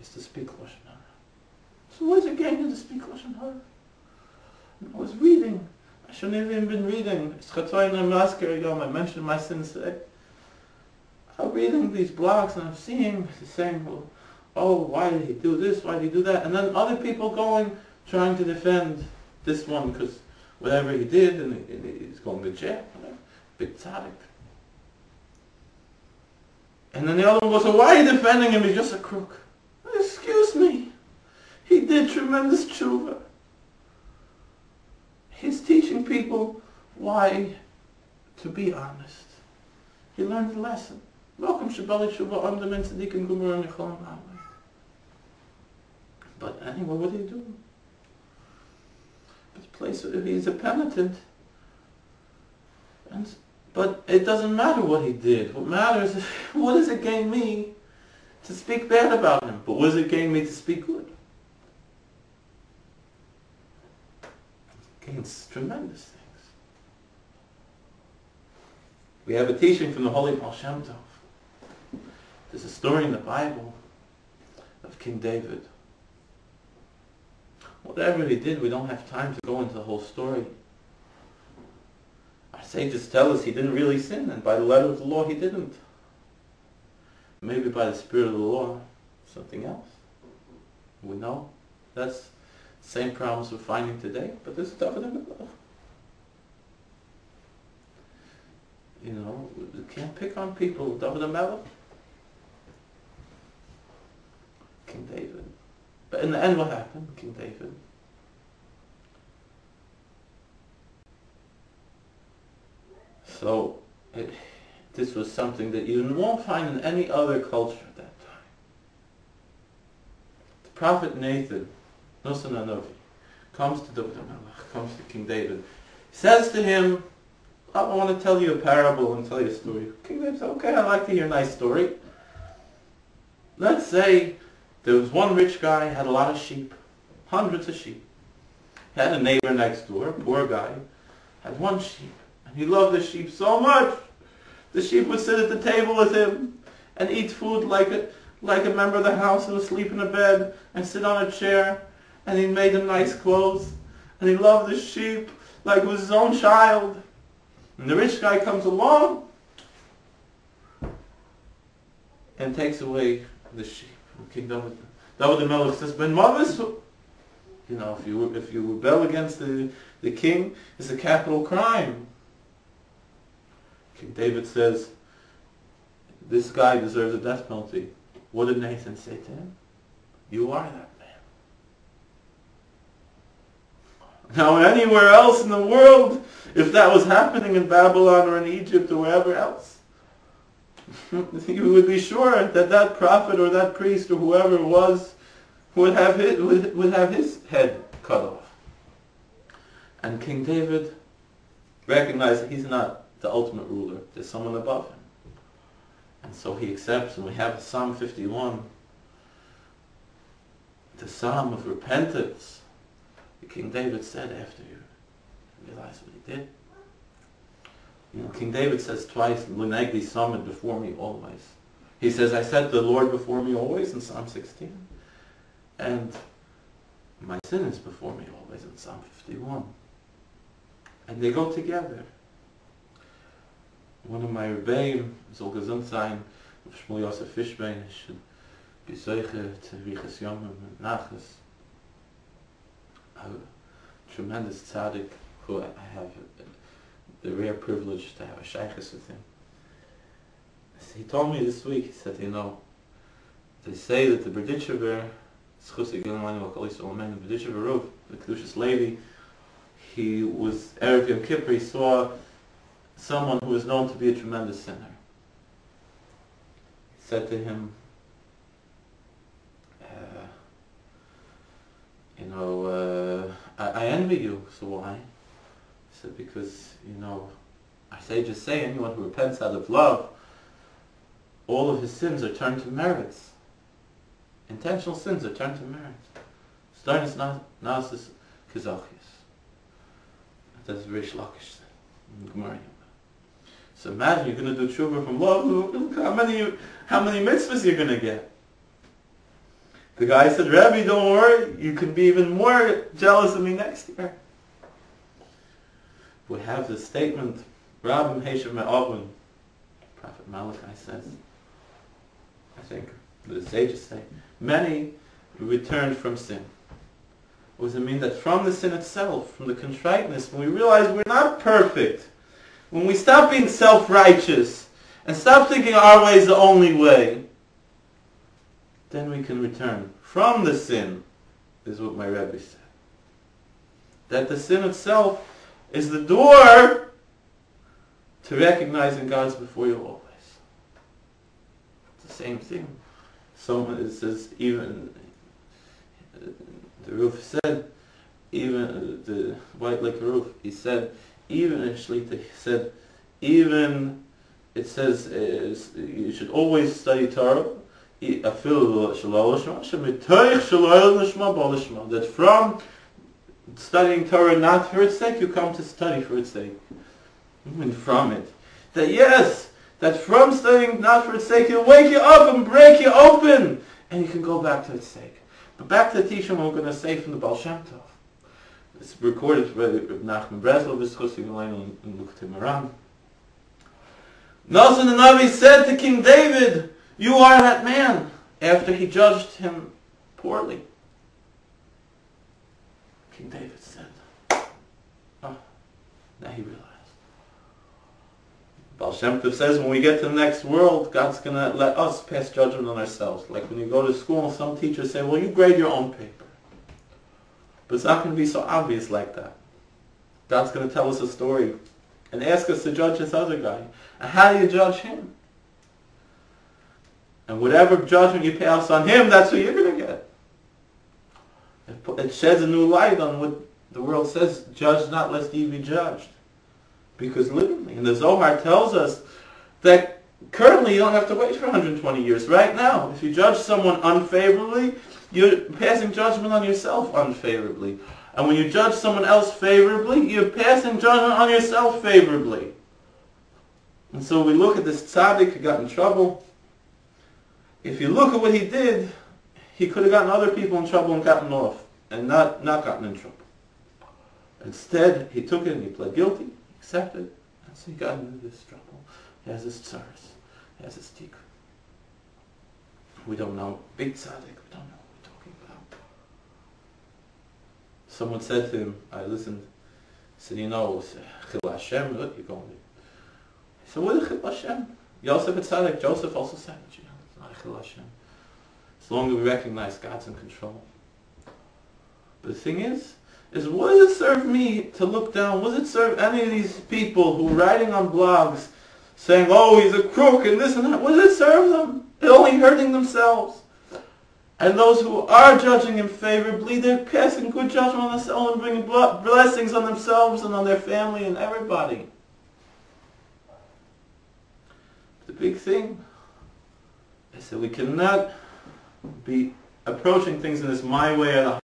is to speak Lashon Hara. So what does it gain you to speak Lashon Hara? I was reading. I shouldn't have even been reading. I mentioned my sins today. I'm reading these blogs and I'm saying, well, oh, why did he do this? Why did he do that? And then other people trying to defend this one because whatever he did, and he's going to jail. Big tzaddik. And then the other one goes, so why are you defending him? He's just a crook. Excuse me. He did tremendous tshuva. He's teaching people why to be honest. He learned a lesson. Welcome Shabbat Tshuva on the Tzadikim Gumur and Yecholim Ha'alei. But anyway, what did he do? This place, he's a penitent. But it doesn't matter what he did. What matters is, what does it gain me to speak bad about him? But what does it gain me to speak good? It gains tremendous things. We have a teaching from the Holy Baal Shem Tov. There's a story in the Bible of King David. Whatever he did, we don't have time to go into the whole story. Our sages tell us he didn't really sin, and by the letter of the law he didn't. Maybe by the spirit of the law, something else. We know. That's the same problems we're finding today, but there's David HaMelech. You know, you can't pick on people. David HaMelech. King David. But in the end what happened? King David. So, this was something that you won't find in any other culture at that time. The prophet Nathan, Nosan HaNavi, comes to David HaMelech, comes to King David. He says to him, I want to tell you a parable and tell you a story. King David said, okay, I'd like to hear a nice story. Let's say there was one rich guy, had a lot of sheep, hundreds of sheep. He had a neighbor next door, a poor guy, had one sheep. And he loved the sheep so much. The sheep would sit at the table with him and eat food like a member of the house who would sleep in a bed and sit on a chair. And he made them nice clothes. And he loved the sheep like it was his own child. And the rich guy comes along and takes away the sheep. King David HaMelech says, Ben Mavis, you know, if you rebel against the king, it's a capital crime. King David says, this guy deserves a death penalty. What did Nathan say to him? You are that man. Now anywhere else in the world, if that was happening in Babylon or in Egypt or wherever else, you would be sure that that prophet or that priest or whoever it was would have his head cut off. And King David recognized that he's not the ultimate ruler. There's someone above him. And so he accepts, and we have Psalm 51, the Psalm of repentance. King David said after you realize what he did. You know, King David says twice, L'negdi summit before me always. He says, I set the Lord before me always in Psalm 16. And my sin is before me always in Psalm 51. And they go together. One of my Rabbeim, Zol Gesund sein, Shmuel Yosef Fishbein, should be Zeiche to Riches Yomim and Nachas. A tremendous tzaddik who I have the rare privilege to have a shaykhus with him. He told me this week, he said, you know, they say that the Berditchev, the Berditchev the Kedushas Levi, he was, Erev Yom Kippur, he saw someone who was known to be a tremendous sinner. He said to him, I envy you. So why? He said, because, you know, our sages say anyone who repents out of love, all of his sins are turned to merits. Intentional sins are turned to merits. Starting nasis kizachius. That's Rish Lakish said. So imagine you're going to do tshuva from love. Look how many mitzvahs you're going to get. The guy said, Rabbi, don't worry, you can be even more jealous of me next year. We have this statement, Rabbi Heishav Me'avon, Prophet Malachi says, I think the sages say, many returned from sin. What does it mean? That from the sin itself, from the contriteness, when we realize we're not perfect, when we stop being self-righteous, and stop thinking our way is the only way, then we can return from the sin, is what my Rabbi said. That the sin itself is the door to recognizing God's before you always. It's the same thing. It says, even the roof said, even the white like roof, he said, even in Shlita, he said, even it says you should always study Torah. That from studying Torah not for its sake, you come to study for its sake. And from it. That yes, that from studying not for its sake, it'll wake you up and break you open. And you can go back to its sake. But back to the teaching we're going to say from the Baal Shem Tov. It's recorded by Nachman Breslov, and Lukte Moran. Nathan the Navi said to King David, you are that man, after he judged him poorly. King David said, oh, now he realized. Baal Shem Tov says when we get to the next world, God's going to let us pass judgment on ourselves. Like when you go to school and some teachers say, well, you grade your own paper. But it's not going to be so obvious like that. God's going to tell us a story and ask us to judge this other guy. And how do you judge him? And whatever judgment you pass on him, that's what you're going to get. It sheds a new light on what the world says, judge not lest ye be judged. Because literally, and the Zohar tells us that currently you don't have to wait for 120 years. Right now, if you judge someone unfavorably, you're passing judgment on yourself unfavorably. And when you judge someone else favorably, you're passing judgment on yourself favorably. And so we look at this tzaddik who got in trouble. If you look at what he did, he could have gotten other people in trouble and gotten off, and not gotten in trouble. Instead, he took it and he pled guilty, accepted, and so he got into this trouble. He has his tzaras, he has his tikkur. We don't know, big tzaddik, we don't know what we're talking about. Someone said to him, I listened, he said, you know, Chil Hashem, what you're going to do? He said, what is Chil Hashem? Yosef and tzaddik, Joseph also said it, you know, it's not Chil Hashem. As long as we recognize God's in control. But the thing is what does it serve me to look down? What does it serve any of these people who are writing on blogs saying, oh, he's a crook and this and that? What does it serve them? They're only hurting themselves. And those who are judging him favorably, they're passing good judgment on themselves and bringing blessings on themselves and on their family and everybody. The big thing is that we cannot be approaching things in this my way or the